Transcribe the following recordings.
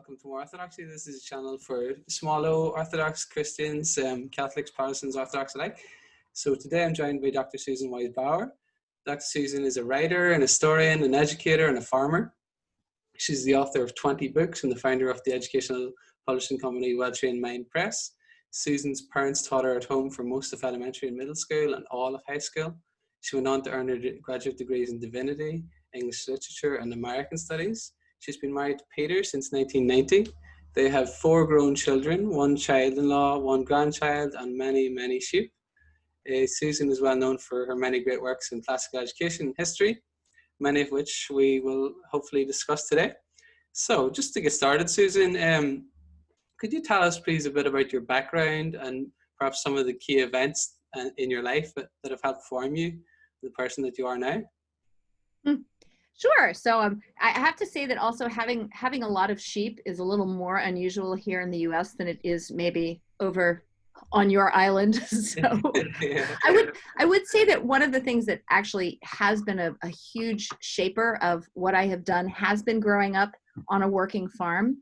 welcome to More Orthodoxy. This is a channel for small O Orthodox Christians, Catholics, Protestants, Orthodox alike. So today I'm joined by Dr. Susan Wise Bauer. Dr. Susan is a writer, an historian, an educator, and a farmer. She's the author of 20 books and the founder of the educational publishing company Well-Trained Mind Press. Susan's parents taught her at home for most of elementary and middle school and all of high school. She went on to earn her graduate degrees in divinity, English literature, and American studies. She's been married to Peter since 1990. They have 4 grown children, 1 child-in-law, 1 grandchild, and many, many sheep. Susan is well known for her many great works in classical education and history, many of which we will hopefully discuss today. So just to get started, Susan, could you tell us please a bit about your background and perhaps some of the key events in your life that have helped form you, the person that you are now? Sure. So I have to say that also having a lot of sheep is a little more unusual here in the U.S. than it is maybe over on your island. So Yeah. I would say that one of the things that actually has been a huge shaper of what I have done has been growing up on a working farm.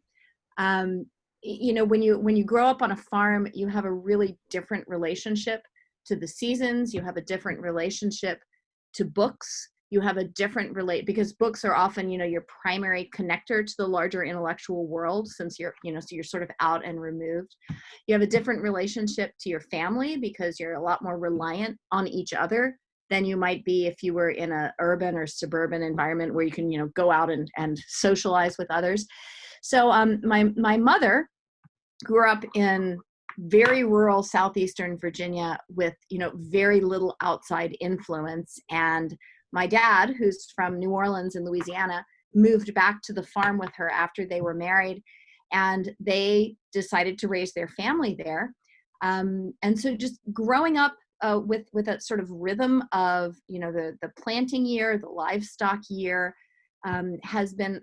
You know, when you grow up on a farm, you have a really different relationship to the seasons. You have a different relationship to books. You have a different because books are often, you know, your primary connector to the larger intellectual world, since you're, you know, so you're sort of out and removed. You have a different relationship to your family because you're a lot more reliant on each other than you might be if you were in a urban or suburban environment where you can, you know, go out and socialize with others. So my mother grew up in very rural southeastern Virginia with, you know, very little outside influence. And my dad, who's from New Orleans in Louisiana, moved back to the farm with her after they were married, and they decided to raise their family there. And so just growing up with that sort of rhythm of, you know, the planting year, the livestock year, has been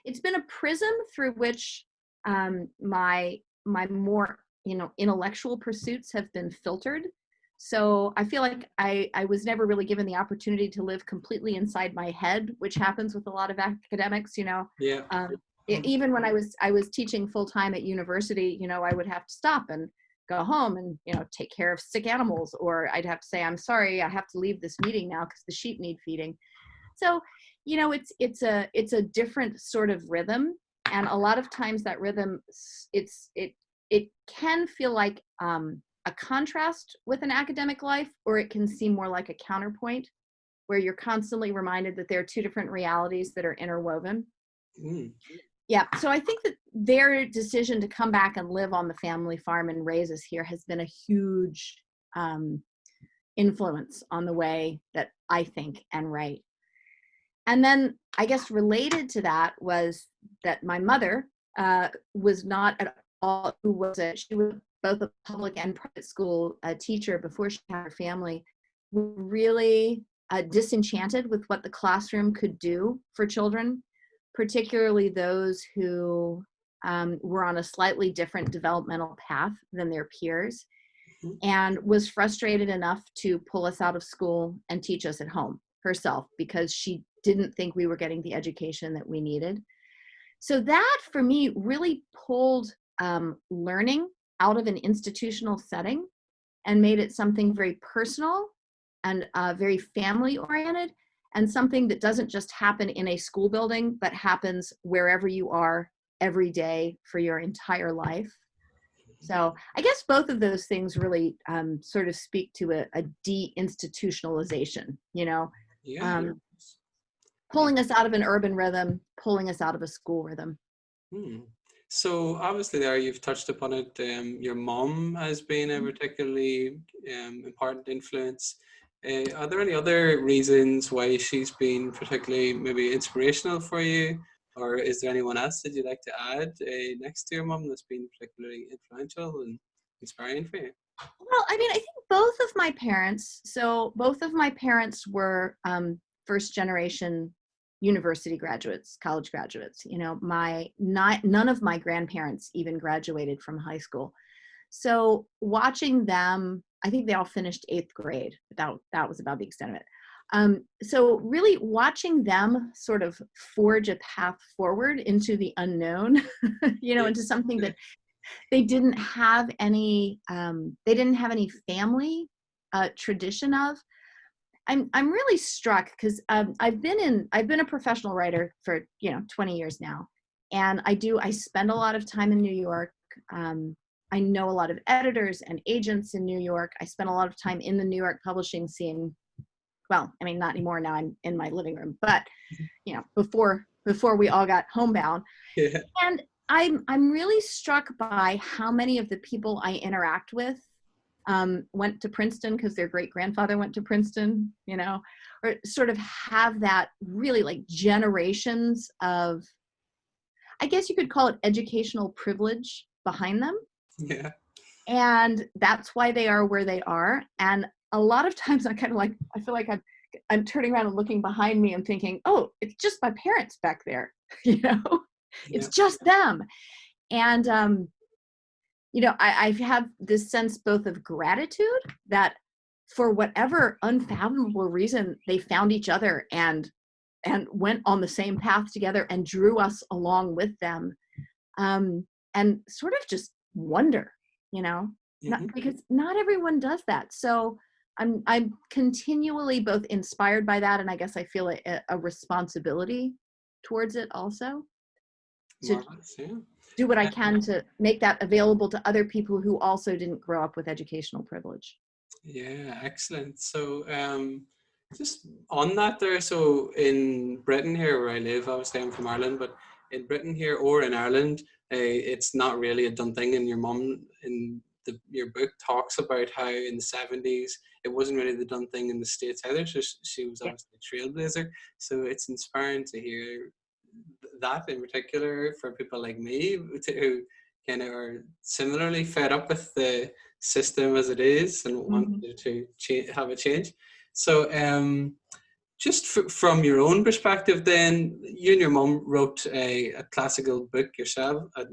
it's been a prism through which my more, you know, intellectual pursuits have been filtered. So I feel like I was never really given the opportunity to live completely inside my head, which happens with a lot of academics, you know. Yeah. Even when I was teaching full time at university, you know, I would have to stop and go home and, you know, take care of sick animals, or I'd have to say, I'm sorry, I have to leave this meeting now because the sheep need feeding. So, you know, it's a different sort of rhythm, and a lot of times that rhythm, it can feel like a contrast with an academic life, or it can seem more like a counterpoint, where you're constantly reminded that there are 2 different realities that are interwoven. Yeah, so I think that their decision to come back and live on the family farm and raise us here has been a huge influence on the way that I think and write. And then I guess related to that was that my mother was not at all, she was both a public and private school teacher before she had her family, really disenchanted with what the classroom could do for children, particularly those who were on a slightly different developmental path than their peers, and was frustrated enough to pull us out of school and teach us at home herself because she didn't think we were getting the education that we needed. So that for me really pulled learning out of an institutional setting and made it something very personal and very family oriented, and something that doesn't just happen in a school building, but happens wherever you are every day for your entire life. So I guess both of those things really sort of speak to a de-institutionalization, you know, pulling us out of an urban rhythm, pulling us out of a school rhythm. So obviously there you've touched upon it. Your mom has been a particularly important influence. Are there any other reasons why she's been particularly maybe inspirational for you? Or is there anyone else that you'd like to add next to your mom that's been particularly influential and inspiring for you? Well, I mean, I think both of my parents were first generation university graduates, college graduates. You know, none of my grandparents even graduated from high school. So watching them, I think they all finished 8th grade. That was about the extent of it. So really watching them sort of forge a path forward into the unknown, into something that they didn't have any family tradition of. I'm really struck because I've been a professional writer for 20 years now, and I spend a lot of time in New York. I know a lot of editors and agents in New York. I spent a lot of time in the New York publishing scene. Well, I mean, not anymore now. I'm in my living room, but before we all got homebound. Yeah. And I'm really struck by how many of the people I interact with went to Princeton because their great grandfather went to Princeton, or sort of have that really like generations of, I guess you could call it educational privilege behind them. Yeah. And that's why they are where they are. And a lot of times I feel like I'm turning around and looking behind me and thinking, oh, it's just my parents back there, it's just them. And, I have this sense both of gratitude that for whatever unfathomable reason, they found each other and went on the same path together and drew us along with them. And sort of just wonder, because not everyone does that. So I'm continually both inspired by that, and I guess I feel a responsibility towards it also. To do what I can to make that available to other people who also didn't grow up with educational privilege. Yeah, excellent. So just on that there, so in Britain here where I live, obviously I'm from Ireland, but in Britain here or in Ireland, it's not really a done thing. And your mum in your book talks about how in the 70s it wasn't really the done thing in the States either. So she was obviously a trailblazer. So it's inspiring to hear that in particular for people like me who kind of are similarly fed up with the system as it is and wanted to have a change. So just from your own perspective then, you and your mum wrote a classical book yourself, a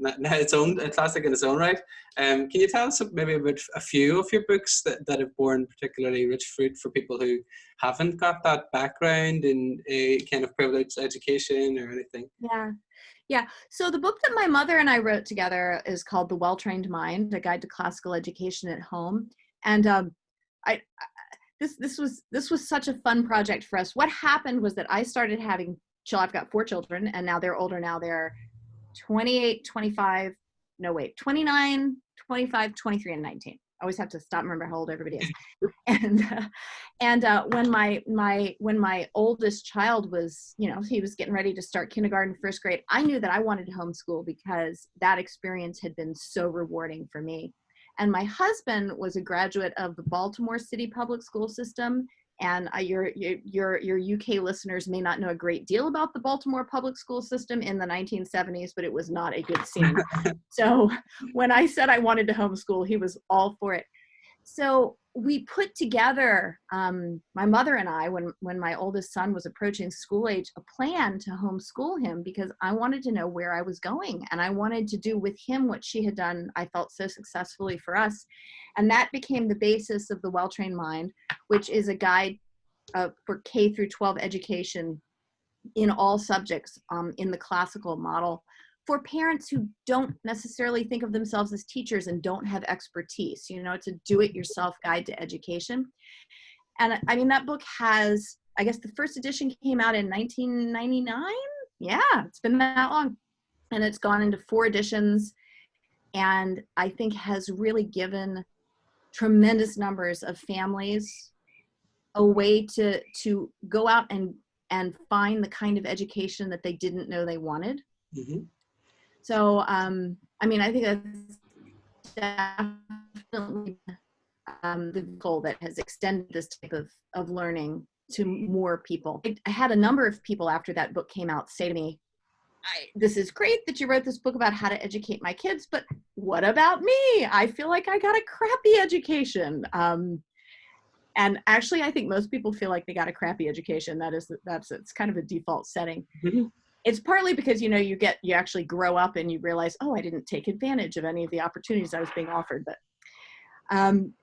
classic in its own right. Can you tell us maybe about a few of your books that have borne particularly rich fruit for people who haven't got that background in a kind of privileged education or anything? Yeah. So the book that my mother and I wrote together is called The Well-Trained Mind, A Guide to Classical Education at Home. And this was such a fun project for us. What happened was that I started having I've got 4 children, and now they're older. Now they're 29, 25, 23, and 19. I always have to stop and remember how old everybody is. And when my oldest child was, he was getting ready to start kindergarten, first grade, I knew that I wanted to homeschool because that experience had been so rewarding for me. And my husband was a graduate of the Baltimore City public school system. And your UK listeners may not know a great deal about the Baltimore public school system in the 1970s, but it was not a good scene. So when I said I wanted to homeschool, he was all for it. So we put together, my mother and I, when my oldest son was approaching school age, a plan to homeschool him because I wanted to know where I was going. And I wanted to do with him what she had done, I felt, so successfully for us. And that became the basis of The Well-Trained Mind, which is a guide for K through 12 education in all subjects in the classical model, for parents who don't necessarily think of themselves as teachers and don't have expertise. It's a do-it-yourself guide to education. And I mean, that book has, I guess the first edition came out in 1999. Yeah, it's been that long. And it's gone into 4 editions. And I think has really given tremendous numbers of families a way to go out and find the kind of education that they didn't know they wanted. So, I mean, I think that's definitely the goal that has extended this type of learning to more people. I had a number of people after that book came out say to me, this is great that you wrote this book about how to educate my kids, but what about me? I feel like I got a crappy education. And actually, I think most people feel like they got a crappy education. It's kind of a default setting. It's partly because, you actually grow up and you realize, oh, I didn't take advantage of any of the opportunities I was being offered. But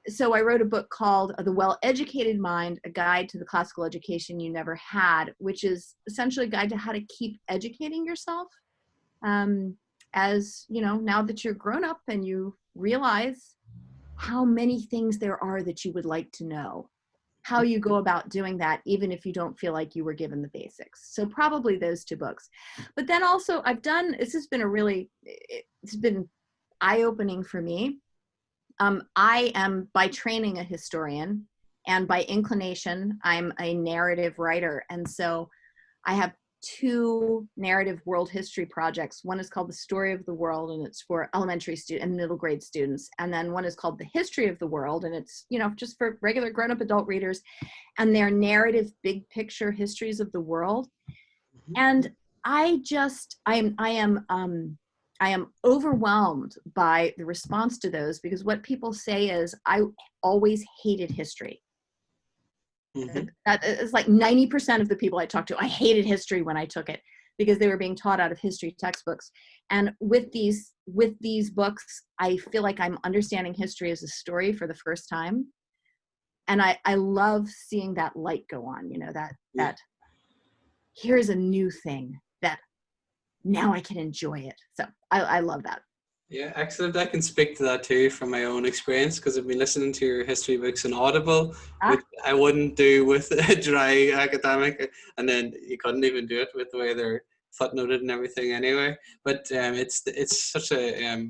So I wrote a book called The Well-Educated Mind, A Guide to the Classical Education You Never Had, which is essentially a guide to how to keep educating yourself. As you know, now that you're grown up and you realize how many things there are that you would like to know, how you go about doing that, even if you don't feel like you were given the basics. So probably those two books. But then also it's been eye-opening for me. I am by training a historian, and by inclination, I'm a narrative writer. And so I have two narrative world history projects. One is called The Story of the World, and it's for elementary and middle grade students. And then one is called The History of the World, and it's, just for regular grown-up adult readers. And they're narrative, big picture histories of the world. And I am overwhelmed by the response to those, because what people say is, I always hated history. That is like 90% of the people I talk to, I hated history when I took it, because they were being taught out of history textbooks. And with these books, I feel like I'm understanding history as a story for the first time. And I love seeing that light go on, that here's a new thing that now I can enjoy it. So I love that. Yeah, excellent. I can speak to that too from my own experience, because I've been listening to your history books on Audible, which I wouldn't do with a dry academic, and then you couldn't even do it with the way they're footnoted and everything anyway. But it's such a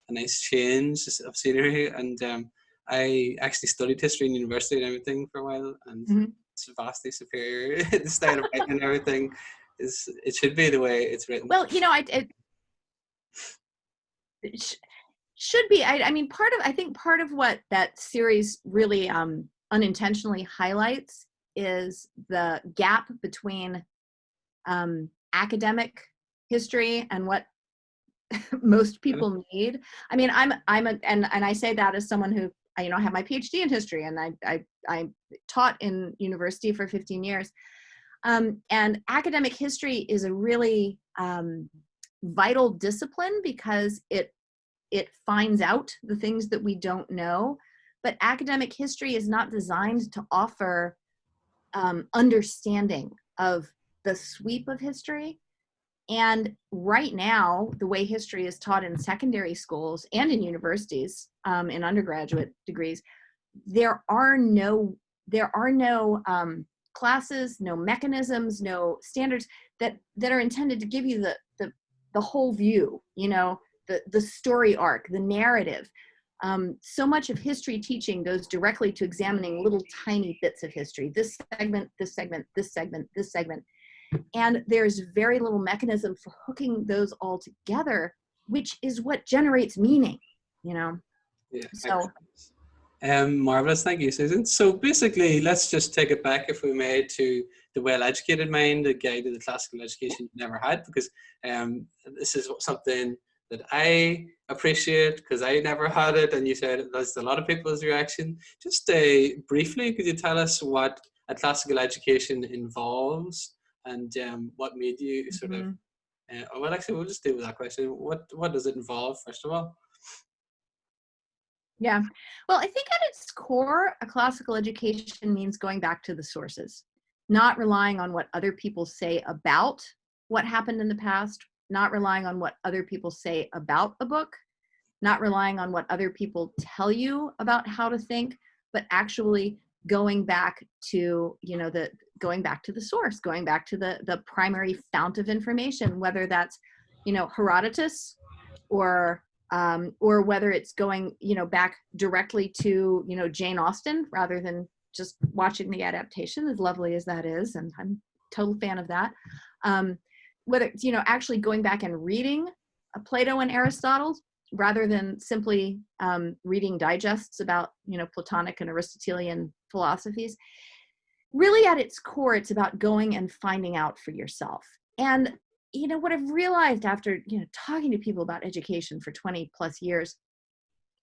nice change of scenery, and I actually studied history in university and everything for a while, and it's vastly superior. The style of writing and everything it should be the way it's written. Well, it should be. I mean, I think part of what that series really unintentionally highlights is the gap between academic history and what most people need. I mean, and I say that as someone who, I have my PhD in history, and I taught in university for 15 years. And academic history is a really vital discipline, because it finds out the things that we don't know. But academic history is not designed to offer understanding of the sweep of history. And right now, the way history is taught in secondary schools and in universities, in undergraduate degrees, there are no classes, no mechanisms, no standards that are intended to give you the whole view, the story arc, the narrative. So much of history teaching goes directly to examining little tiny bits of history, this segment, this segment, this segment, this segment. And there's very little mechanism for hooking those all together, which is what generates meaning, Yeah. So. Marvelous, thank you, Susan. So basically, let's just take it back, if we may, to The Well-Educated Mind, a guide to the classical education you never had, because this is something that I appreciate, because I never had it, and you said that's a lot of people's reaction. Just briefly, could you tell us what a classical education involves, and what made you sort of, well, actually, we'll just deal with that question. What does it involve, first of all? Yeah. Well, I think at its core, a classical education means going back to the sources, not relying on what other people say about what happened in the past, not relying on what other people say about a book, not relying on what other people tell you about how to think, but actually going back to, going back to the source, going back to the primary fount of information, whether that's, Herodotus, or whether it's going, back directly to, Jane Austen, rather than just watching the adaptation, as lovely as that is, and I'm a total fan of that. Whether it's, actually going back and reading Plato and Aristotle, rather than simply reading digests about, Platonic and Aristotelian philosophies. Really, at its core, it's about going and finding out for yourself. And what I've realized after, talking to people about education for 20 plus years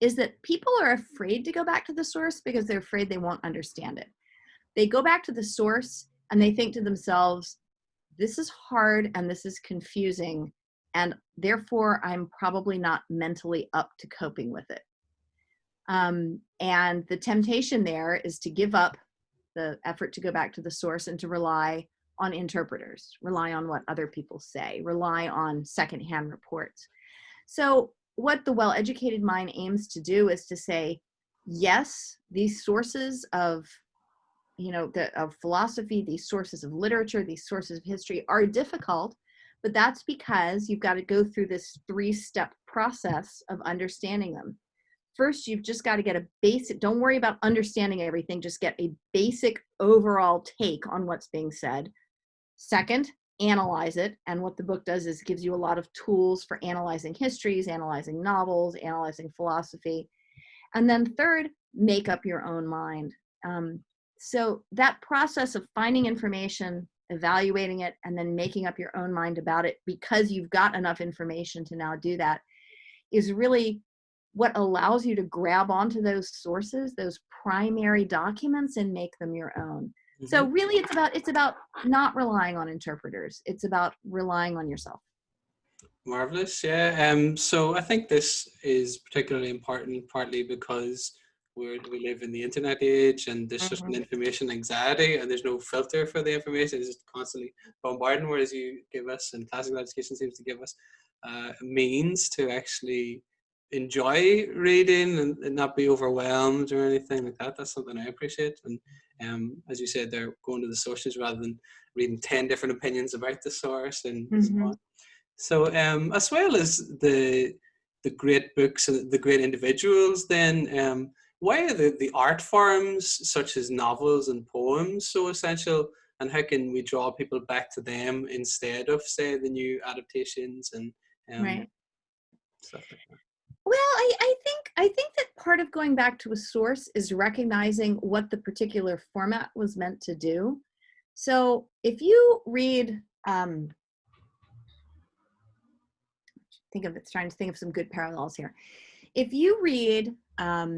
is that people are afraid to go back to the source because they're afraid they won't understand it. They go back to the source and they think to themselves, this is hard and this is confusing, and therefore I'm probably not mentally up to coping with it. And the temptation there is to give up the effort to go back to the source and to rely on interpreters, rely on what other people say, rely on secondhand reports. So what the well-educated mind aims to do is to say, yes, these sources of, of philosophy, these sources of literature, these sources of history are difficult, but that's because you've got to go through this 3-step process of understanding them. First, you've just got to get a basic, don't worry about understanding everything, just get a basic overall take on what's being said. Second, analyze it. And what the book does is gives you a lot of tools for analyzing histories, analyzing novels, analyzing philosophy. And then third, make up your own mind. So that process of finding information, evaluating it, and then making up your own mind about it because you've got enough information to now do that is really what allows you to grab onto those sources, those primary documents, and make them your own. Mm-hmm. So really it's about not relying on interpreters. It's about relying on yourself. Marvelous. Yeah. So I think this is particularly important partly because we live in the internet age and there's just an information anxiety and there's no filter for the information. It's just constantly bombarding, whereas you give us, and classical education seems to give us a means to actually enjoy reading and not be overwhelmed or anything like that. That's something I appreciate. And as you said, they're going to the sources rather than reading 10 different opinions about the source and so on. So as well as the great books and the great individuals, then why are the art forms such as novels and poems so essential, and how can we draw people back to them instead of, say, the new adaptations and right. stuff like that? Well, I think that part of going back to a source is recognizing what the particular format was meant to do. So if you read, trying to think of some good parallels here. If you read a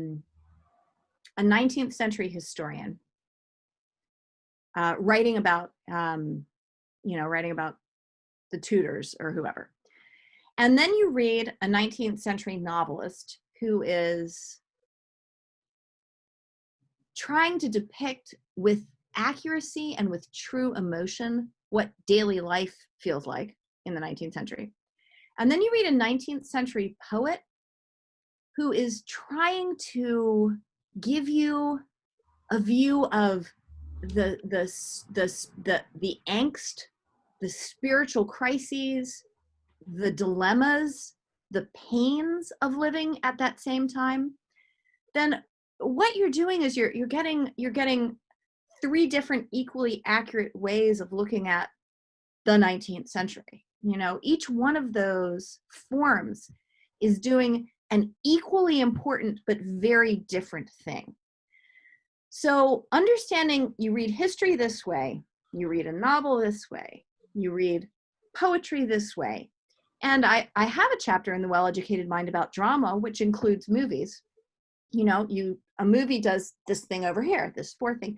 19th century historian writing about the Tudors or whoever, and then you read a 19th century novelist who is trying to depict with accuracy and with true emotion what daily life feels like in the 19th century. And then you read a 19th century poet who is trying to give you a view of the angst, the spiritual crises, the dilemmas, the pains of living at that same time, then what you're doing is you're getting 3 different equally accurate ways of looking at the 19th century. Each one of those forms is doing an equally important but very different thing. So understanding, you read history this way, you read a novel this way, you read poetry this way. And I have a chapter in The Well-Educated Mind about drama, which includes movies. A movie does this thing over here, this 4th thing.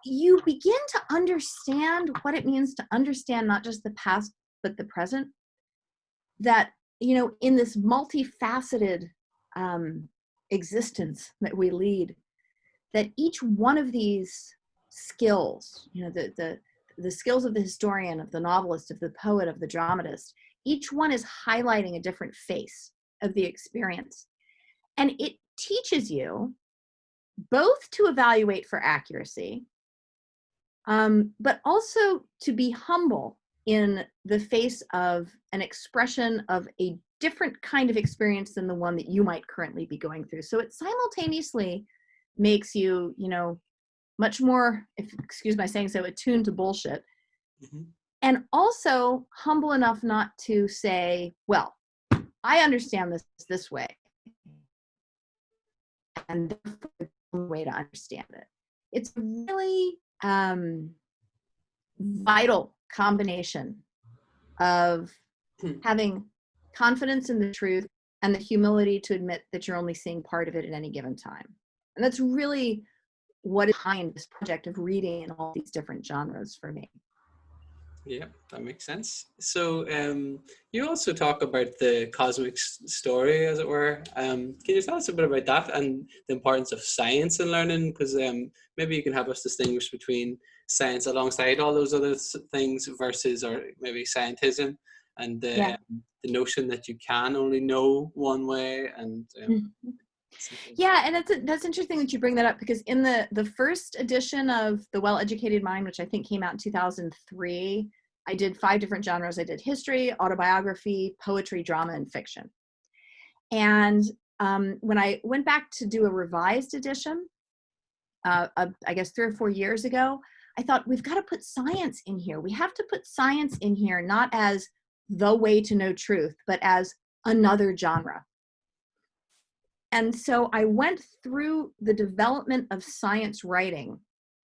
You begin to understand what it means to understand not just the past, but the present. That, in this multifaceted existence that we lead, that each one of these skills, the skills of the historian, of the novelist, of the poet, of the dramatist, each one is highlighting a different face of the experience. And it teaches you both to evaluate for accuracy, but also to be humble in the face of an expression of a different kind of experience than the one that you might currently be going through. So it simultaneously makes you, much more, excuse my saying so, attuned to bullshit. And also humble enough not to say, well, I understand this way, and there's a way to understand it. It's a really vital combination of having confidence in the truth and the humility to admit that you're only seeing part of it at any given time. And that's really what is behind this project of reading in all these different genres for me. Yeah, that makes sense. So you also talk about the cosmic story, as it were. Can you tell us a bit about that and the importance of science in learning? Because maybe you can help us distinguish between science alongside all those other things versus, or maybe scientism, and Yeah. the notion that you can only know one way. And Yeah, and that's interesting that you bring that up, because in the first edition of The Well-Educated Mind, which I think came out in 2003, I did 5 different genres. I did history, autobiography, poetry, drama, and fiction. And when I went back to do a revised edition, I guess 3 or 4 years ago, I thought, we've got to put science in here. We have to put science in here, not as the way to know truth, but as another genre. And so I went through the development of science writing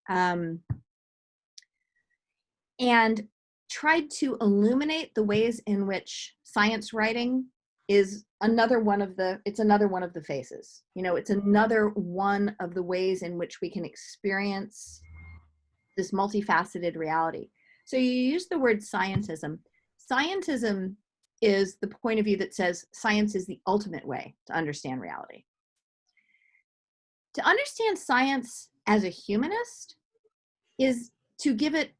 and tried to illuminate the ways in which science writing is another one of the faces. You know, it's another one of the ways in which we can experience this multifaceted reality. So you use the word scientism. Scientism is the point of view that says science is the ultimate way to understand reality. To understand science as a humanist is to give it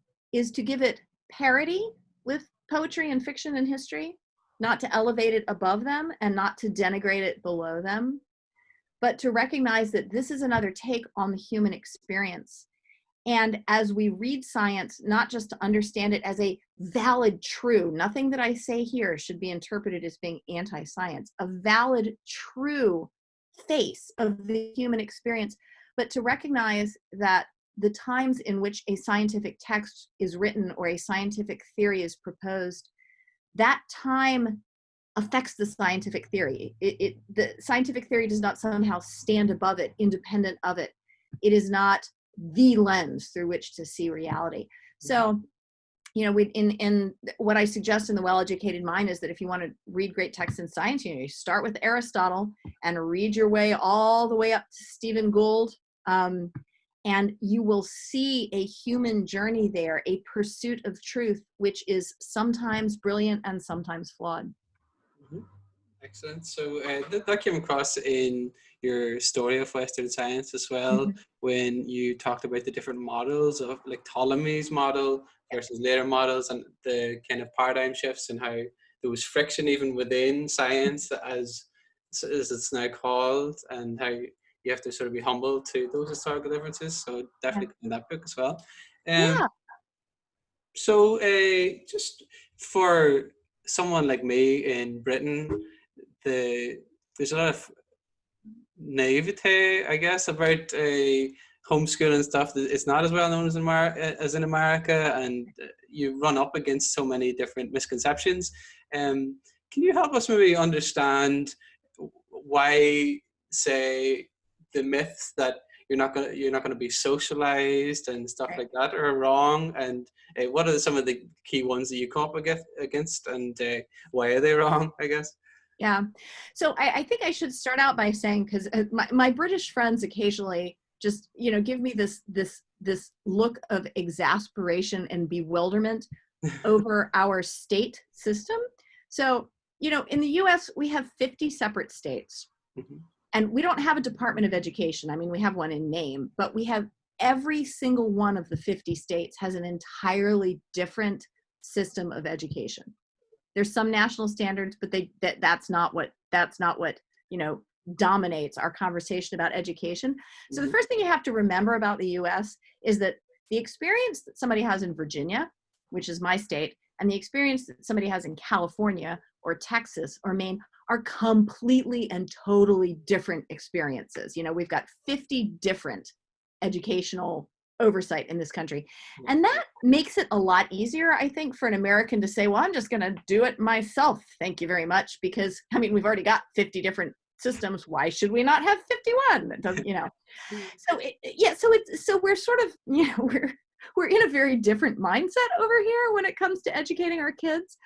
parity with poetry and fiction and history, not to elevate it above them and not to denigrate it below them, but to recognize that this is another take on the human experience. And as we read science, not just to understand it as a valid true, nothing that I say here should be interpreted as being anti-science, a valid true face of the human experience, but to recognize that the times in which a scientific text is written or a scientific theory is proposed, that time affects the scientific theory. The scientific theory does not somehow stand above it, independent of it. It is not the lens through which to see reality. So, you know, in what I suggest in The Well-Educated Mind is that if you want to read great texts in science, you start with Aristotle and read your way all the way up to Stephen Gould, and you will see a human journey there, a pursuit of truth, which is sometimes brilliant and sometimes flawed. Mm-hmm. Excellent. So that came across in your story of Western science as well, when you talked about the different models of, like, Ptolemy's model versus later models, and the kind of paradigm shifts and how there was friction even within science, as it's now called, and how you have to sort of be humble to those historical differences. So definitely in that book as well. Yeah. So just for someone like me in Britain, there's a lot of naivete, I guess, about homeschool and stuff. It's not as well known as in America, and you run up against so many different misconceptions. Can you help us maybe understand why, say, the myths that you're not gonna be socialized and stuff like that are wrong, and what are some of the key ones that you come up against, and why are they wrong, I guess? Yeah. So I think I should start out by saying, because my British friends occasionally just, give me this look of exasperation and bewilderment over our state system. So, in the US, we have 50 separate states. Mm-hmm. And we don't have a Department of Education. I mean, we have one in name, but we have every single one of the 50 states has an entirely different system of education. There's some national standards, but that's not what dominates our conversation about education. So the first thing you have to remember about the US is that the experience that somebody has in Virginia, which is my state, and the experience that somebody has in California or Texas or Maine are completely and totally different experiences. We've got 50 different educational oversight in this country. And that makes it a lot easier, I think, for an American to say, well, I'm just going to do it myself. Thank you very much. Because, we've already got 50 different systems. Why should we not have 51? It doesn't, So we're sort of, we're in a very different mindset over here when it comes to educating our kids.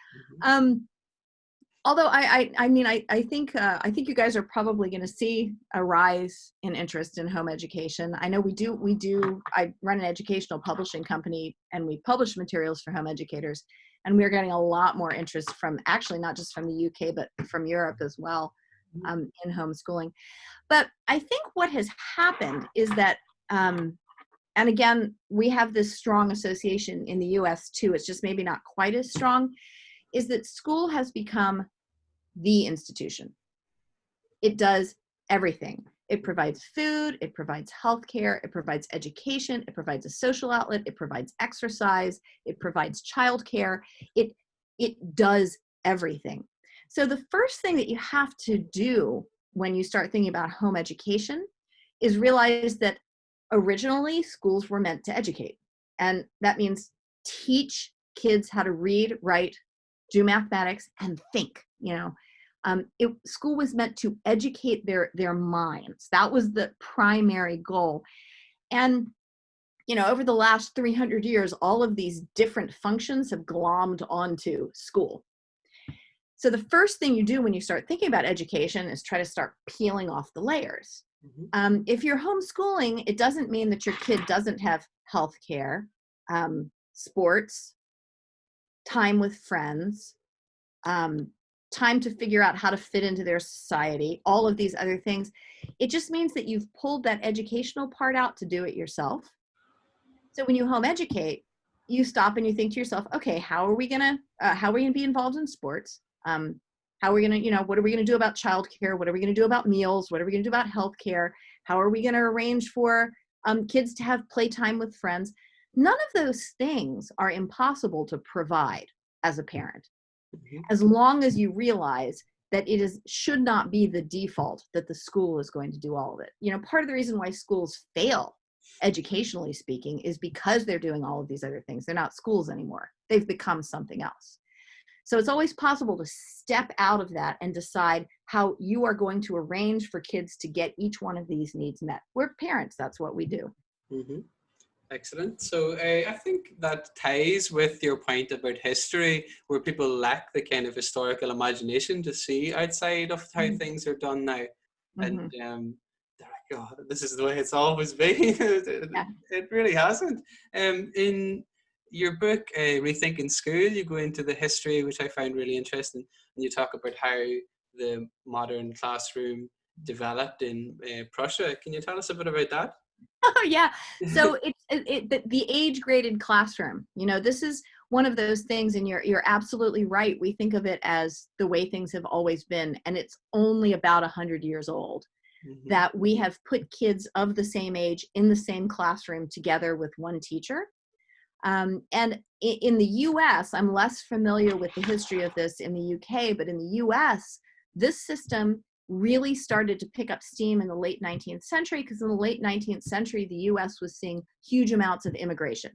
Although I mean, I think you guys are probably going to see a rise in interest in home education. I know we do. I run an educational publishing company, and we publish materials for home educators, and we're getting a lot more interest from, actually not just from the UK, but from Europe as well, in homeschooling. But I think what has happened is that, and again, we have this strong association in the US too, it's just maybe not quite as strong, is that school has become the institution. It does everything. It provides food, it provides healthcare, it provides education, it provides a social outlet, it provides exercise, it provides childcare. It does everything. So the first thing that you have to do when you start thinking about home education is realize that originally schools were meant to educate. And that means teach kids how to read, write, do mathematics, and think. School was meant to educate their minds. That was the primary goal. And over the last 300 years, all of these different functions have glommed onto school. So the first thing you do when you start thinking about education is try to start peeling off the layers. If you're homeschooling, it doesn't mean that your kid doesn't have health care, sports, time with friends, time to figure out how to fit into their society, all of these other things. It just means that you've pulled that educational part out to do it yourself. So when you home educate, you stop and you think to yourself, okay, how are we gonna be involved in sports? How are we gonna, what are we gonna do about childcare? What are we gonna do about meals? What are we gonna do about healthcare? How are we gonna arrange for kids to have playtime with friends? None of those things are impossible to provide as a parent, as long as you realize that should not be the default that the school is going to do all of it. Part of the reason why schools fail, educationally speaking, is because they're doing all of these other things. They're not schools anymore. They've become something else. So it's always possible to step out of that and decide how you are going to arrange for kids to get each one of these needs met. We're parents, that's what we do. Excellent. So I think that ties with your point about history, where people lack the kind of historical imagination to see outside of how things are done now. And they're like, oh, this is the way it's always been. It really hasn't. In your book, Rethinking School, you go into the history, which I find really interesting, and you talk about how the modern classroom developed in Prussia. Can you tell us a bit about that? Oh yeah. So the age graded classroom, this is one of those things, and you're absolutely right. We think of it as the way things have always been, and it's only about 100 years old that we have put kids of the same age in the same classroom together with one teacher. And in the US, I'm less familiar with the history of this in the UK, but in the US, this system really started to pick up steam in the late 19th century, because in the late 19th century, the US was seeing huge amounts of immigration.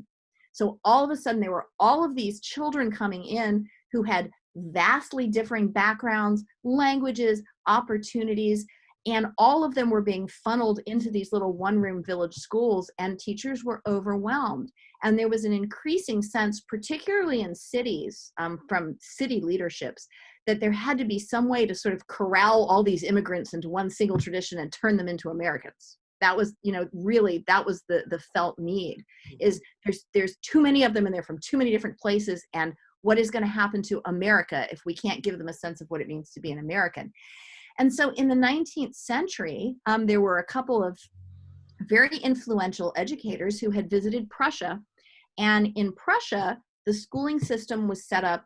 So all of a sudden, there were all of these children coming in who had vastly differing backgrounds, languages, opportunities, and all of them were being funneled into these little one-room village schools, and teachers were overwhelmed. And there was an increasing sense, particularly in cities, from city leaderships, that there had to be some way to sort of corral all these immigrants into one single tradition and turn them into Americans. That was, really, that was the felt need, is there's too many of them and they're from too many different places. And what is going to happen to America if we can't give them a sense of what it means to be an American? And so in the 19th century, there were a couple of very influential educators who had visited Prussia. And in Prussia, the schooling system was set up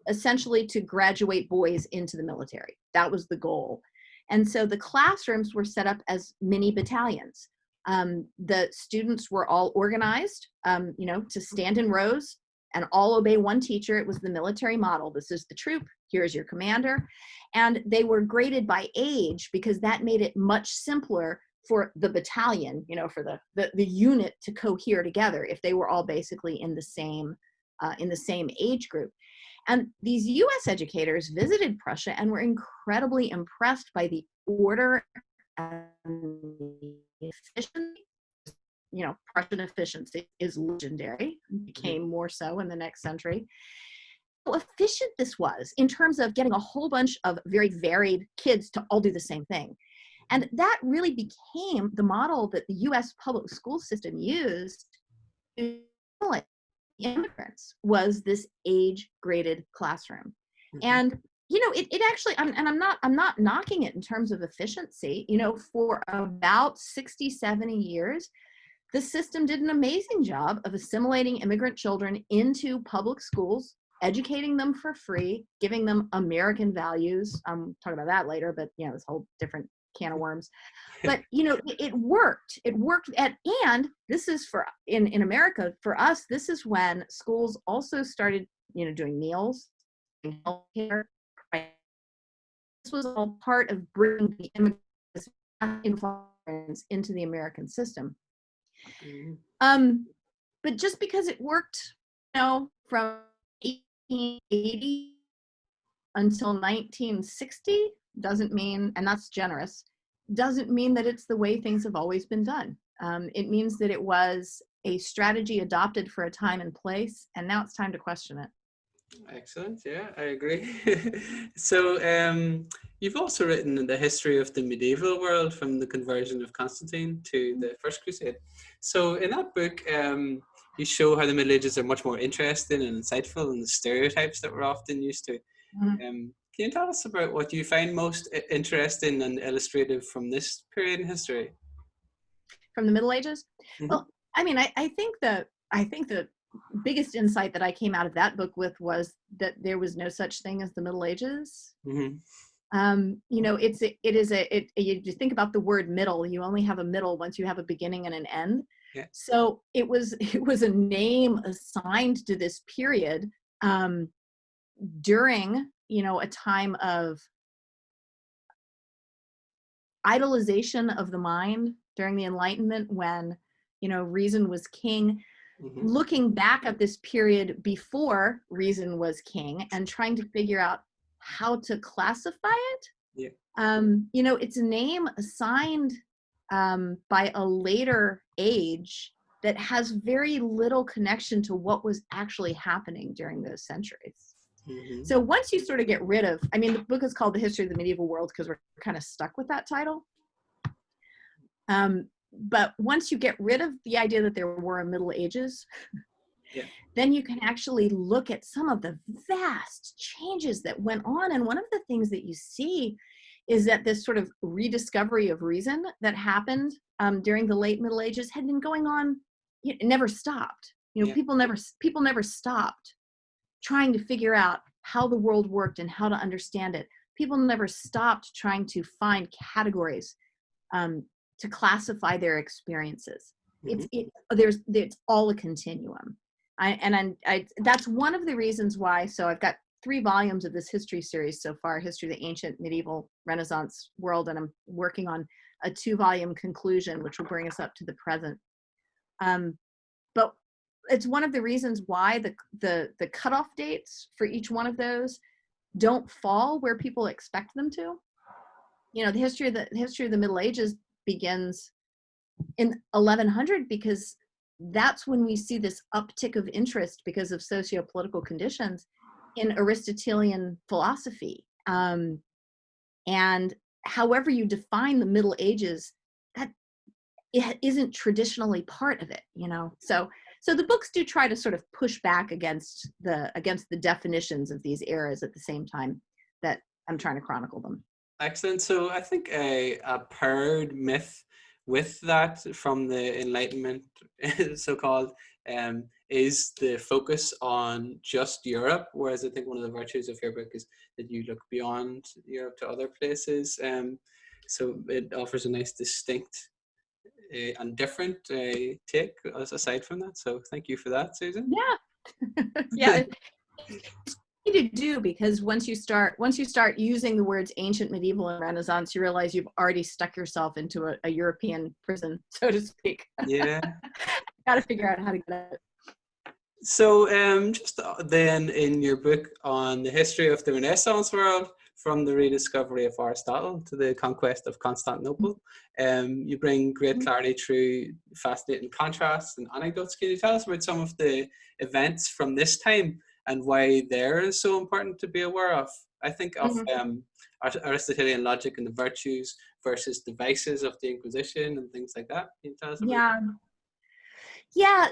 essentially to graduate boys into the military. That was the goal. And so the classrooms were set up as mini battalions. The students were all organized, to stand in rows and all obey one teacher. It was the military model. This is the troop. Here's your commander. And they were graded by age, because that made it much simpler for the battalion, for the unit to cohere together if they were all basically in the same age group. And these US educators visited Prussia and were incredibly impressed by the order and the efficiency. Prussian efficiency is legendary, became more so in the next century. how efficient this was in terms of getting a whole bunch of very varied kids to all do the same thing. And that really became the model that the US public school system used to assimilate immigrants, was this age-graded classroom. And it actually, I'm not knocking it in terms of efficiency. For about 60, 70 years, the system did an amazing job of assimilating immigrant children into public schools, educating them for free, giving them American values. I'm talking about that later, but this whole different can of worms. But it worked. And this is in America, for us, this is when schools also started doing meals, healthcare. This was all part of bringing the immigrants influence into the American system. But just because it worked, from 1880 until 1960 doesn't mean, and that's generous, doesn't mean that it's the way things have always been done. It means that it was a strategy adopted for a time and place, and now it's time to question it. Excellent. Yeah, I agree. So you've also written the history of the medieval world from the conversion of Constantine to the First Crusade. So in that book, you show how the Middle Ages are much more interesting and insightful than the stereotypes that we're often used to. Can you tell us about what you find most interesting and illustrative from this period in history? From the Middle Ages? Well, I mean, I think the biggest insight that I came out of that book with was that there was no such thing as the Middle Ages. You think about the word middle, you only have a middle once you have a beginning and an end. Yeah. So it was a name assigned to this period during a time of idolization of the mind, during the Enlightenment, when reason was king. Looking back at this period before reason was king and trying to figure out how to classify it. It's a name assigned by a later age that has very little connection to what was actually happening during those centuries. So once you sort of get rid of, the book is called The History of the Medieval World because we're kind of stuck with that title. But once you get rid of the idea that there were a Middle Ages, then you can actually look at some of the vast changes that went on. And one of the things that you see is that this sort of rediscovery of reason that happened during the late Middle Ages had been going on. It never stopped. People never stopped trying to figure out how the world worked and how to understand it. People never stopped trying to find categories to classify their experiences. It's all a continuum. That's one of the reasons why. So I've got 3 volumes of this history series so far: History of the Ancient, Medieval, Renaissance World, and I'm working on a 2-volume conclusion, which will bring us up to the present. But it's one of the reasons why the cutoff dates for each one of those don't fall where people expect them to. The history of the Middle Ages begins in 1100 because that's when we see this uptick of interest because of socio-political conditions in Aristotelian philosophy. And however you define the Middle Ages, that it isn't traditionally part of it, So the books do try to sort of push back against the definitions of these eras at the same time that I'm trying to chronicle them. Excellent. So I think a paired myth with that from the Enlightenment, so-called, is the focus on just Europe, whereas I think one of the virtues of your book is that you look beyond Europe to other places. So it offers a nice distinct and different take aside from that. So thank you for that, Susan. Yeah. Yeah. To do, because once you start using the words ancient, medieval, and Renaissance, you realize you've already stuck yourself into a European prison, so to speak. Yeah. Got to figure out how to get out. So just then in your book on the history of the Renaissance world, from the rediscovery of Aristotle to the conquest of Constantinople, you bring great clarity through fascinating contrasts and anecdotes. Can you tell us about some of the events from this time and why they're so important to be aware of. I think of Aristotelian logic and the virtues versus the vices of the Inquisition and things like that. Can you tell us about Yeah. Yeah.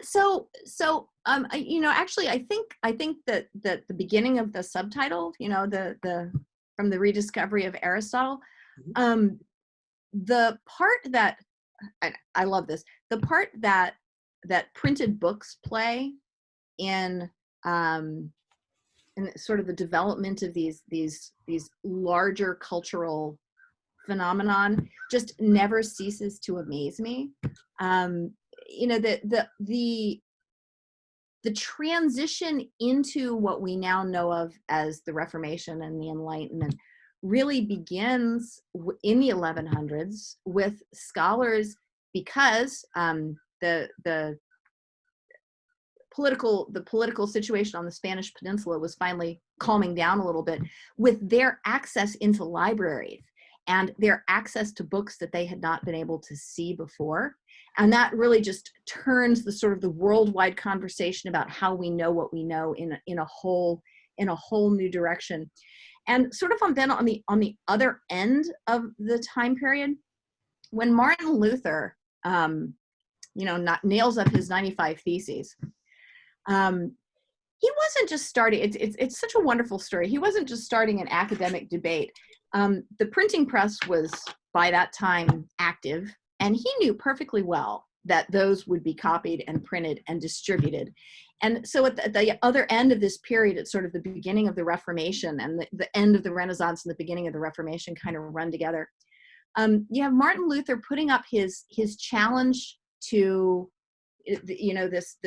You know, actually, I think that the beginning of the subtitle, you know, the from the rediscovery of Aristotle, the part that I love this, the part that printed books play in sort of the development of these larger cultural phenomenon just never ceases to amaze me. You know, the transition into what we now know of as the Reformation and the Enlightenment really begins in the 1100s with scholars, because the political situation on the Spanish Peninsula was finally calming down a little bit, with their access into libraries and their access to books that they had not been able to see before. And that really just turns the sort of the worldwide conversation about how we know what we know in a whole new direction. And sort of on the other end of the time period, when Martin Luther, you know, nails up his 95 Theses, he wasn't just starting, it's such a wonderful story. He wasn't just starting an academic debate. The printing press was by that time active, and he knew perfectly well that those would be copied and printed and distributed. And so at the other end of this period, it's sort of the beginning of the Reformation and the end of the Renaissance and the beginning of the Reformation kind of run together. You have Martin Luther putting up his challenge to, you know, this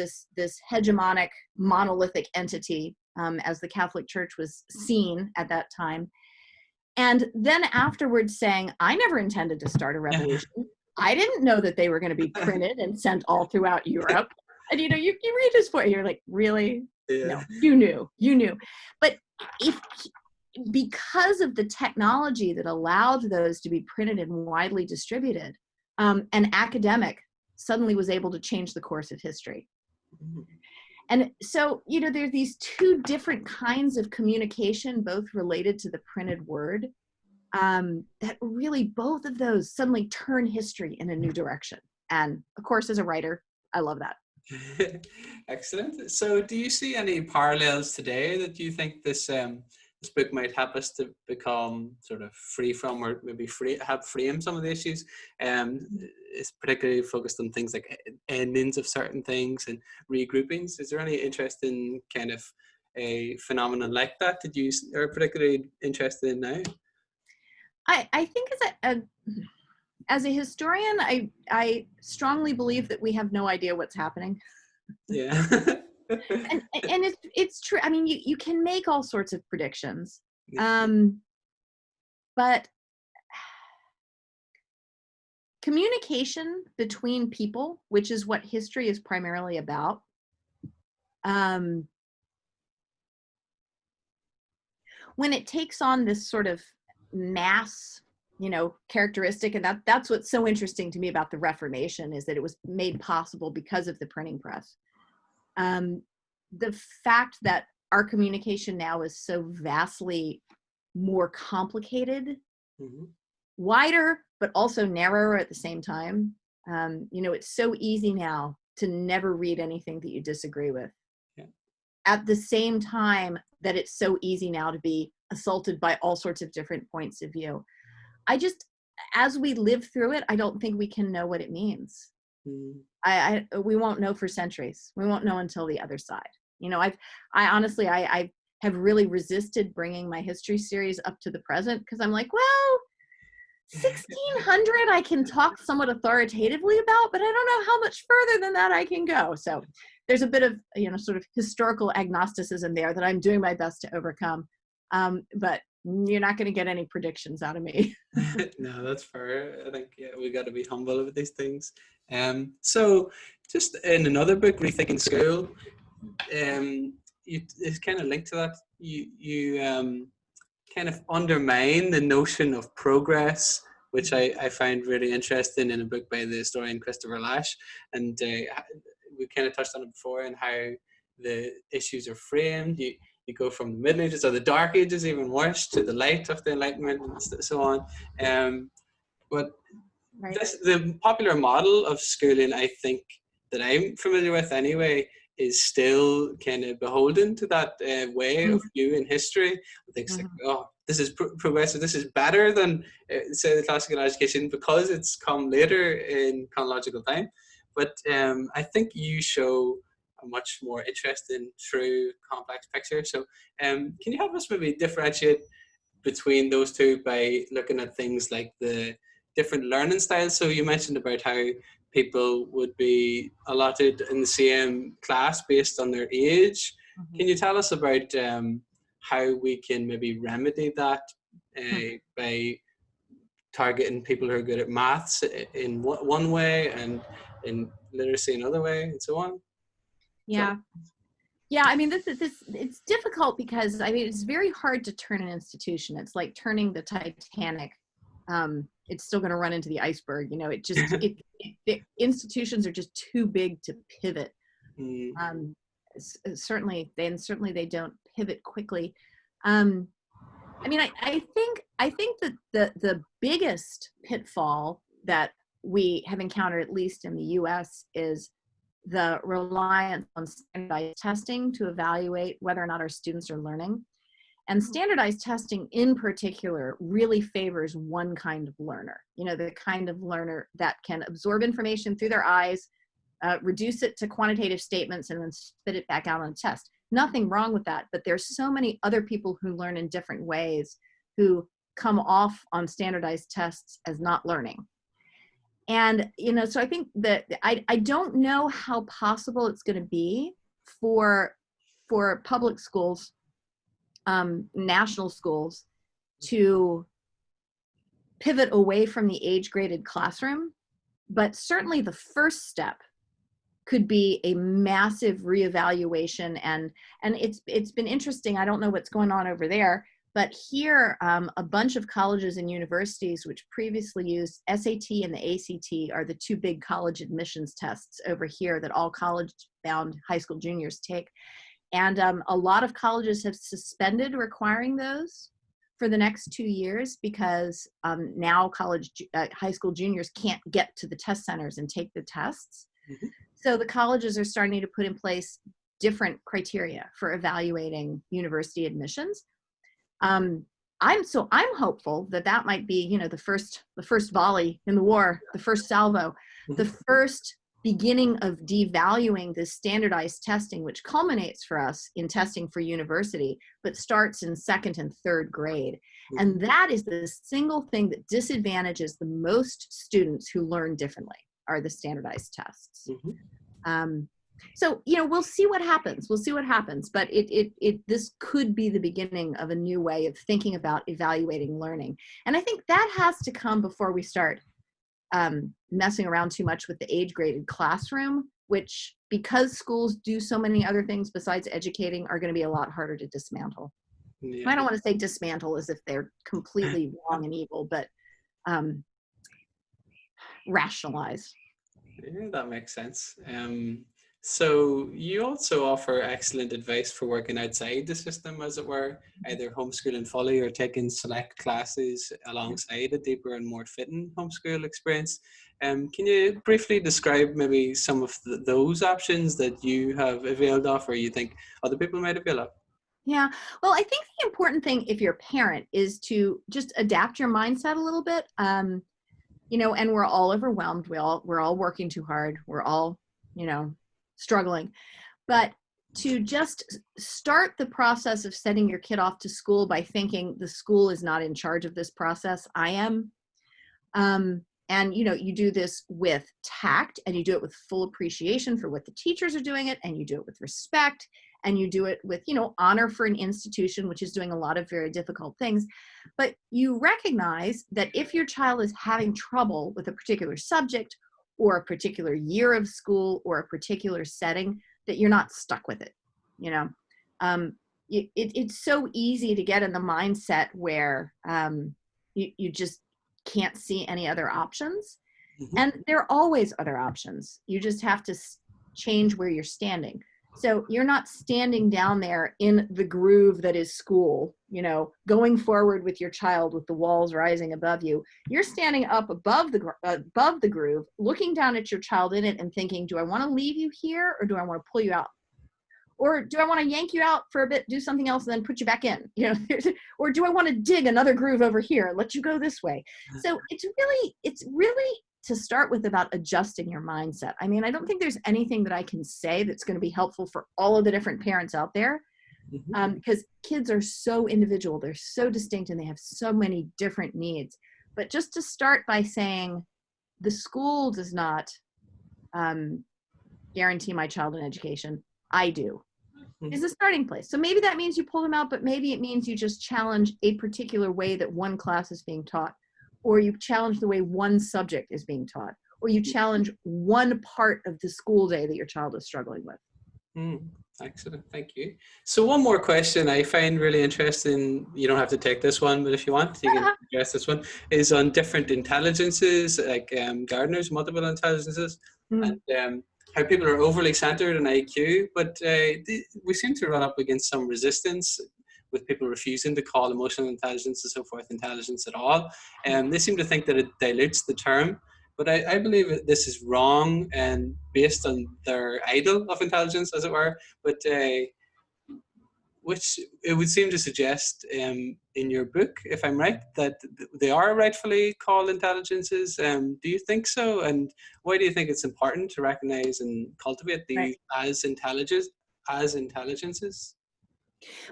hegemonic monolithic entity, as the Catholic Church was seen at that time. And then afterwards saying, I never intended to start a revolution. I didn't know that they were going to be printed and sent all throughout Europe. And, you know, you read his point, you're like, really? Yeah. No, you knew. But because of the technology that allowed those to be printed and widely distributed, an academic suddenly was able to change the course of history. And so, you know, there are these two different kinds of communication, both related to the printed word, that really both of those suddenly turn history in a new direction. And of course, as a writer, I love that. Excellent. So do you see any parallels today that you think this book might help us to become sort of free from, or maybe help frame some of the issues? It's particularly focused on things like endings of certain things and regroupings. Is there any interest in kind of a phenomenon like that that you are particularly interested in now? I think as a historian, I strongly believe that we have no idea what's happening. Yeah. and it's true. I mean, you can make all sorts of predictions, but communication between people, which is what history is primarily about, when it takes on this sort of mass, you know, characteristic, and that's what's so interesting to me about the Reformation, is that it was made possible because of the printing press. The fact that our communication now is so vastly more complicated, wider, but also narrower at the same time. You know, it's so easy now to never read anything that you disagree with. Yeah. At the same time that it's so easy now to be assaulted by all sorts of different points of view. As we live through it, I don't think we can know what it means. We won't know for centuries. We won't know until the other side. You know, I honestly have really resisted bringing my history series up to the present, because I'm like, well, 1600 I can talk somewhat authoritatively about, but I don't know how much further than that I can go. So there's a bit of, you know, sort of historical agnosticism there that I'm doing my best to overcome. But you're not going to get any predictions out of me. No, that's fair. I think, yeah, we got to be humble with these things. So just in another book, Rethinking School, it's kind of linked to that. You kind of undermine the notion of progress, which I find really interesting, in a book by the historian Christopher Lash. And we kind of touched on it before, and how the issues are framed. You go from the Middle Ages or the Dark Ages, even worse, to the light of the Enlightenment and so on. But Right. the popular model of schooling, I think, that I'm familiar with anyway, is still kind of beholden to that way of viewing history. Things like, oh, this is progressive, this is better than, say, the classical education because it's come later in chronological time. But I think you show a much more interesting, true, complex picture. So can you help us maybe differentiate between those two by looking at things like the different learning styles? So you mentioned about how people would be allotted in the same class based on their age. Can you tell us about how we can maybe remedy that by targeting people who are good at maths in one way and in literacy another way and so on? Yeah. Yeah, I mean, this it's difficult because, I mean, it's very hard to turn an institution. It's like turning the Titanic. It's still going to run into the iceberg. You know, it just, the institutions are just too big to pivot. Certainly they don't pivot quickly. I mean, I think that the biggest pitfall that we have encountered, at least in the US, is the reliance on standardized testing to evaluate whether or not our students are learning. And standardized testing in particular really favors one kind of learner, you know, the kind of learner that can absorb information through their eyes, reduce it to quantitative statements, and then spit it back out on a test. Nothing wrong with that, but there's so many other people who learn in different ways who come off on standardized tests as not learning. And, you know, so I think that I don't know how possible it's going to be for public schools, national schools, to pivot away from the age-graded classroom. But certainly the first step could be a massive reevaluation. And it's been interesting. I don't know what's going on over there, but here, a bunch of colleges and universities which previously used SAT and the ACT are the two big college admissions tests over here that all college-bound high school juniors take. And a lot of colleges have suspended requiring those for the next 2 years because now high school juniors can't get to the test centers and take the tests. So the colleges are starting to put in place different criteria for evaluating university admissions. I'm hopeful that might be, you know, the first volley in the war, the first salvo, the first beginning of devaluing this standardized testing, which culminates for us in testing for university, but starts in second and third grade. And that is the single thing that disadvantages the most students who learn differently, are the standardized tests. So, you know, we'll see what happens. But this could be the beginning of a new way of thinking about evaluating learning. And I think that has to come before we start messing around too much with the age-graded classroom, which, because schools do so many other things besides educating, are going to be a lot harder to dismantle. Yeah. I don't want to say dismantle as if they're completely wrong and evil, but rationalize. Yeah, that makes sense. So you also offer excellent advice for working outside the system, as it were, either homeschooling fully or taking select classes alongside a deeper and more fitting homeschool experience. Can you briefly describe maybe some of those options that you have availed of or you think other people might avail of? Yeah, well, I think the important thing if you're a parent is to just adapt your mindset a little bit. You know, and we're all overwhelmed. We're all working too hard. We're all, you know, struggling. But to just start the process of sending your kid off to school by thinking the school is not in charge of this process, I am. And, you know, you do this with tact, and you do it with full appreciation for what the teachers are doing it, and you do it with respect, and you do it with, you know, honor for an institution which is doing a lot of very difficult things. But you recognize that if your child is having trouble with a particular subject or a particular year of school or a particular setting, that you're not stuck with it. You know, it's so easy to get in the mindset where you just can't see any other options. And there are always other options. You just have to change where you're standing. So you're not standing down there in the groove that is school, going forward with your child with the walls rising above you. You're standing up above the groove, looking down at your child in it and thinking, do I want to leave you here or do I want to pull you out? Or do I want to yank you out for a bit, do something else, and then put you back in? Or do I want to dig another groove over here and let you go this way? So it's really to start with about adjusting your mindset. I mean, I don't think there's anything that I can say that's going to be helpful for all of the different parents out there, because kids are so individual, they're so distinct, and they have so many different needs. But just to start by saying, the school does not guarantee my child an education. I do. Is a starting place. So maybe that means you pull them out, but maybe it means you just challenge a particular way that one class is being taught, or you challenge the way one subject is being taught, or you challenge one part of the school day that your child is struggling with. Excellent, thank you. So one more question I find really interesting, you don't have to take this one, but if you want, you can address this one, is on different intelligences, like Gardner's multiple intelligences, and how people are overly centered in IQ, but we seem to run up against some resistance with people refusing to call emotional intelligence and so forth intelligence at all. They seem to think that it dilutes the term, but I believe that this is wrong and based on their idol of intelligence, as it were, but which it would seem to suggest in your book, if I'm right, that they are rightfully called intelligences. Do you think so? And why do you think it's important to recognize and cultivate these as intelligences?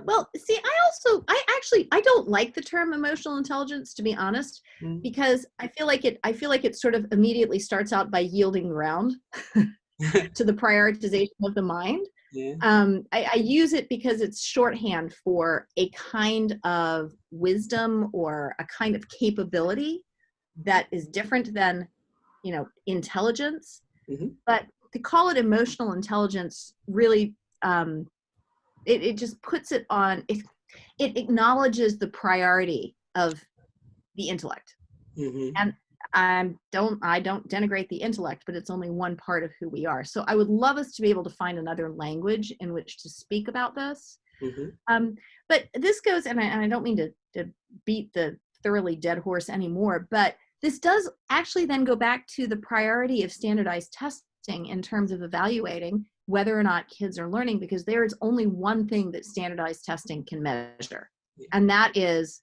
Well, see, I don't like the term emotional intelligence, to be honest, because I feel like it sort of immediately starts out by yielding ground to the prioritization of the mind. Yeah. I use it because it's shorthand for a kind of wisdom or a kind of capability that is different than, intelligence. But to call it emotional intelligence really, it just puts it on, it acknowledges the priority of the intellect. And I don't denigrate the intellect, but it's only one part of who we are. So I would love us to be able to find another language in which to speak about this. But this goes, and I don't mean to beat the thoroughly dead horse anymore, but this does actually then go back to the priority of standardized testing in terms of evaluating whether or not kids are learning, because there is only one thing that standardized testing can measure, and that is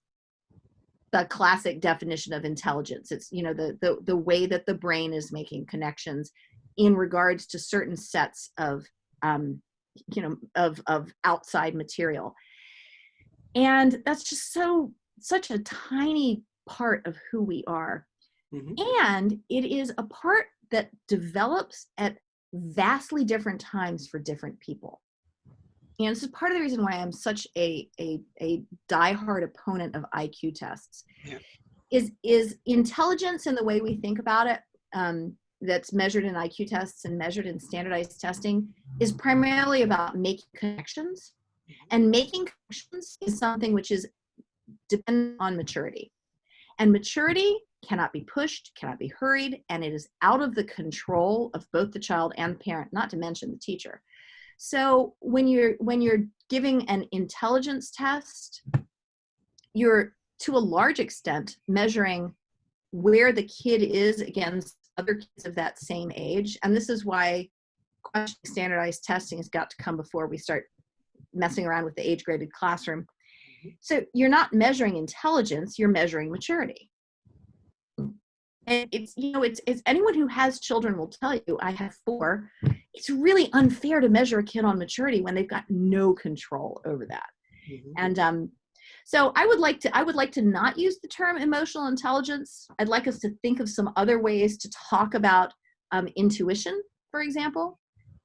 the classic definition of intelligence. It's, the way that the brain is making connections in regards to certain sets of, of outside material. And that's just such a tiny part of who we are. And it is a part that develops at vastly different times for different people. And this is part of the reason why I'm such a diehard opponent of IQ tests. Is intelligence in the way we think about it, that's measured in IQ tests and measured in standardized testing, is primarily about making connections. And making connections is something which is dependent on maturity. And maturity cannot be pushed, cannot be hurried, and it is out of the control of both the child and the parent, not to mention the teacher. So when you're giving an intelligence test, you're to a large extent measuring where the kid is against other kids of that same age. And this is why questioning standardized testing has got to come before we start messing around with the age-graded classroom. So you're not measuring intelligence, you're measuring maturity. And it's anyone who has children will tell you, I have 4, it's really unfair to measure a kid on maturity when they've got no control over that. And so I would like to not use the term emotional intelligence. I'd like us to think of some other ways to talk about intuition, for example,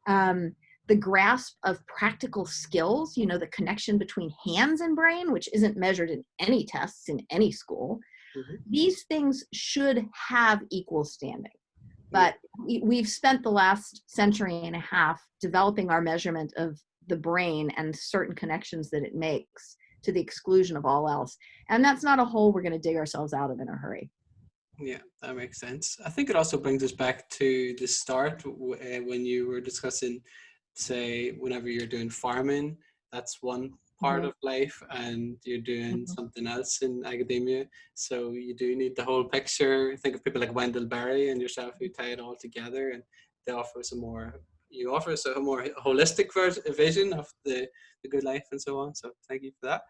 the grasp of practical skills, the connection between hands and brain, which isn't measured in any tests in any school. These things should have equal standing. But we've spent the last century and a half developing our measurement of the brain and certain connections that it makes to the exclusion of all else. And that's not a hole we're going to dig ourselves out of in a hurry. Yeah, that makes sense. I think it also brings us back to the start when you were discussing say, whenever you're doing farming, that's one part of life, and you're doing something else in academia. So you do need the whole picture. Think of people like Wendell Berry and yourself who tie it all together, and they offer us you offer us a more holistic vision of the good life and so on. So thank you for that.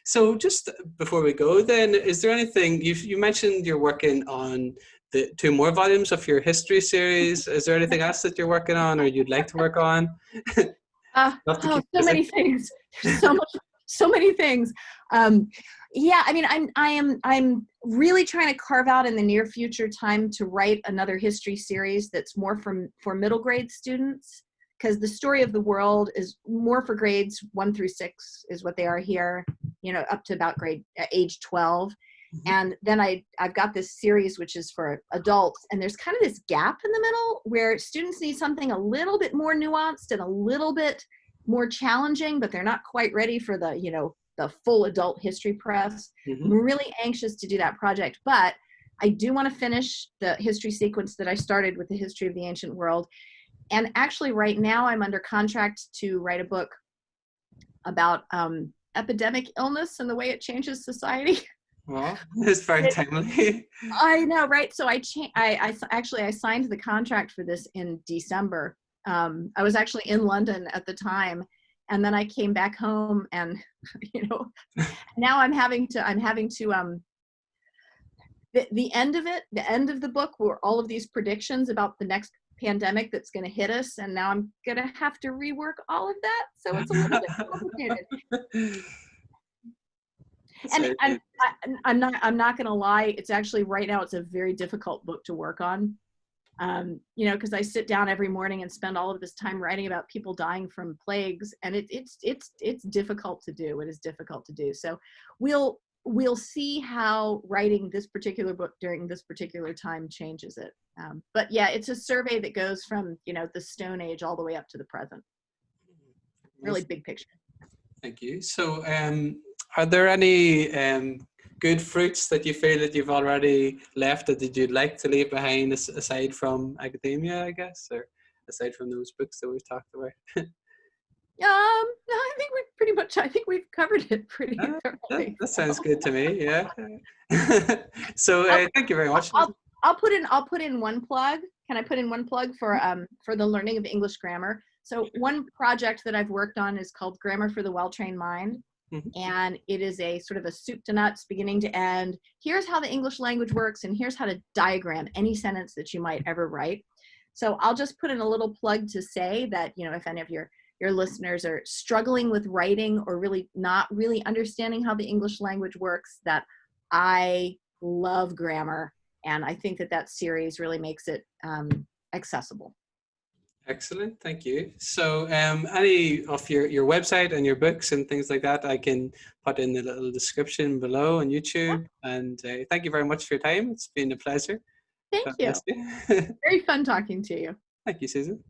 So just before we go then, is there anything, you mentioned you're working on the 2 more volumes of your history series. Is there anything else that you're working on or you'd like to work on? So many things. There's so many things. Yeah, I mean, I'm really trying to carve out in the near future time to write another history series that's more for middle grade students, because the story of the world is more for grades 1 through 6 is what they are here, up to about age 12. And then I've got this series which is for adults, and there's kind of this gap in the middle where students need something a little bit more nuanced and a little bit more challenging, but they're not quite ready for the full adult history press. I'm really anxious to do that project, but I do want to finish the history sequence that I started with the history of the ancient world. And actually right now I'm under contract to write a book about epidemic illness and the way it changes society. Well, it's very timely. I know, right? So I signed the contract for this in December. I was actually in London at the time, and then I came back home, and now I'm having to the end of it, the end of the book were all of these predictions about the next pandemic that's going to hit us, and now I'm going to have to rework all of that. So it's a little bit complicated. And I'm not going to lie. It's actually right now, it's a very difficult book to work on. Because I sit down every morning and spend all of this time writing about people dying from plagues, and it's difficult to do. It is difficult to do. So we'll see how writing this particular book during this particular time changes it. But yeah, it's a survey that goes from the Stone Age all the way up to the present. Really big picture. Thank you. So are there any good fruits that you feel that you've already left that you'd like to leave behind, aside from academia, I guess, or aside from those books that we've talked about? No, I think we've covered it pretty thoroughly. That sounds good to me. Yeah. So thank you very much. I'll put in one plug. Can I put in one plug for the learning of English grammar? So one project that I've worked on is called Grammar for the Well-Trained Mind. And it is a sort of a soup to nuts, beginning to end. Here's how the English language works, and here's how to diagram any sentence that you might ever write. So I'll just put in a little plug to say that, if any of your listeners are struggling with writing or really not really understanding how the English language works, that I love grammar. And I think that series really makes it accessible. Excellent, thank you. So any of your website and your books and things like that, I can put in the little description below on YouTube. And thank you very much for your time. It's been a pleasure. Thank you. Very fun talking to you. Thank you, Susan.